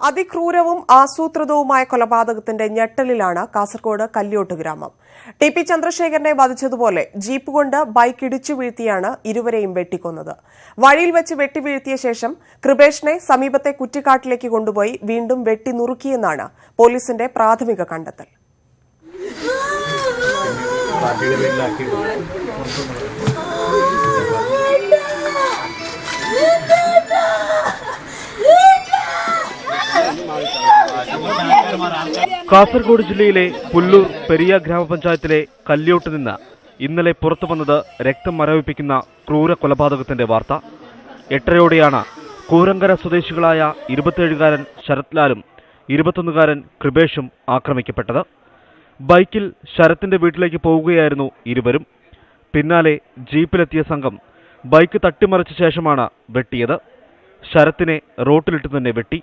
അതിക്രൂരവും ആസൂത്രിതവുമായ കൊലപാതകത്തിന്റെ ഞെട്ടലിലാണ് കാസർഗോഡ് കല്യോട്ട് ഗ്രാമം. TP. ചന്ദ്രശേഖരനെ വധിച്ചതുപോലെ jeep കൊണ്ട് ബൈക്ക് ഇടിച്ചു വീഴ്ത്തിയാണ് ഇരുവരെയും വെട്ടിക്കൊന്നത്. വഴിയിൽ വെച്ച് വെട്ടിവീഴ്ത്തിയ ശേഷം കൃപേഷിനെ സമീപത്തെ കുറ്റിക്കാട്ടിലേക്ക് കൊണ്ടുപോയി വീണ്ടും വെട്ടി നുറുക്കിയെന്നാണ് പോലീസിന്റെ പ്രാഥമിക കണ്ടെത്തൽ. കാസർഗോഡ് ജില്ലയിലെ പുല്ലൂർ പെരിയ ഗ്രാമപഞ്ചായത്തിലെ കല്യോട്ട് നിന്ന് ഇന്നലെ പുറത്തു വന്നത് രക്തം മരവിപ്പിക്കുന്ന ക്രൂര കൊലപാതകത്തിന്റെ വാർത്ത. 8:30യോടെയാണ് കൂരങ്കര സ്വദേശികളായ 27-കാരൻ ശരത് ലാലും 21-കാരൻ കൃപേഷും ആക്രമിക്കപ്പെട്ടത്. ബൈക്കിൽ ശരത്തിന്റെ വീട്ടിലേക്ക് പോവുകയായിരുന്നു ഇരുവരും. പിന്നാലെ ജീപ്പിലെത്തിയ സംഘം ബൈക്ക് തട്ടിമറിച്ച ശേഷമാണ് വെട്ടിയത്. ശരത്തിനെ റോട്ടിലിട്ട് തന്നെ വെട്ടി.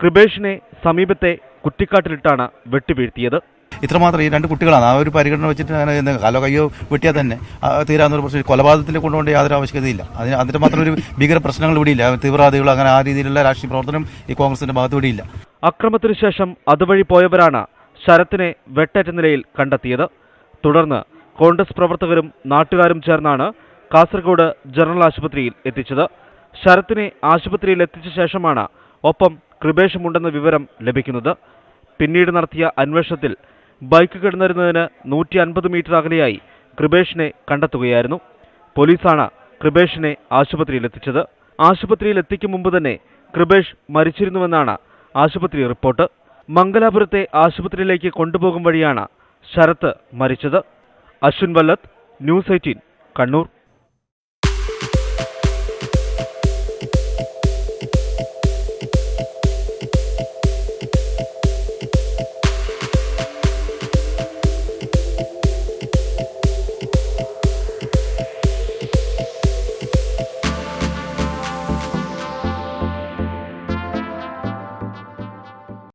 കൃപേഷിനെ സമീപത്തെ കുറ്റിക്കാട്ടിലിട്ടാണ് വെട്ടിവീഴ്ത്തിയത്. ഇത്രമാത്രം ഈ രണ്ട് കുട്ടികളാണ്. ആ ഒരു പരിഗണന വെച്ചിട്ട് അങ്ങനെ കാലോ കയ്യോ വെട്ടിയാൽ തന്നെ തീരാവുന്ന പ്രശ്നം. കൊലപാതകത്തിൽ കൊണ്ടുകൊണ്ട് യാതൊരു ആവശ്യകതയില്ല. അതിന് മാത്രം ഒരു ഭീകര പ്രശ്നങ്ങൾ ഇവിടെയില്ല. തീവ്രവാദികൾ അങ്ങനെ ആ രീതിയിലുള്ള രാഷ്ട്രീയ പ്രവർത്തനം ഈ കോൺഗ്രസിന്റെ ഭാഗത്ത് ഇവിടെയില്ല. അക്രമത്തിനു ശേഷം അതുവഴി പോയവരാണ് ശരത്തിനെ വെട്ടേറ്റ നിലയിൽ കണ്ടെത്തിയത്. തുടർന്ന് കോൺഗ്രസ് പ്രവർത്തകരും നാട്ടുകാരും ചേർന്നാണ് കാസർഗോഡ് ജനറൽ ആശുപത്രിയിൽ എത്തിച്ചത്. ശരത്തിനെ ആശുപത്രിയിൽ എത്തിച്ച ശേഷമാണ് ഒപ്പം കൃപേഷുമുണ്ടെന്ന വിവരം ലഭിക്കുന്നത്. പിന്നീട് നടത്തിയ അന്വേഷണത്തിൽ ബൈക്ക് കിടന്നിരുന്നതിന് 150 മീറ്റർ അകലെയായി കൃപേഷിനെ കണ്ടെത്തുകയായിരുന്നു. പോലീസാണ് കൃപേഷിനെ ആശുപത്രിയിലെത്തിച്ചത്. ആശുപത്രിയിൽ എത്തിക്കും മുമ്പ് തന്നെ കൃപേഷ് മരിച്ചിരുന്നുവെന്നാണ് ആശുപത്രി റിപ്പോർട്ട്. മംഗലാപുരത്തെ ആശുപത്രിയിലേക്ക് കൊണ്ടുപോകും വഴിയാണ് ശരത്ത് മരിച്ചത്. അശ്വിൻ വല്ലത്ത്, ന്യൂസ് 18, കണ്ണൂർ.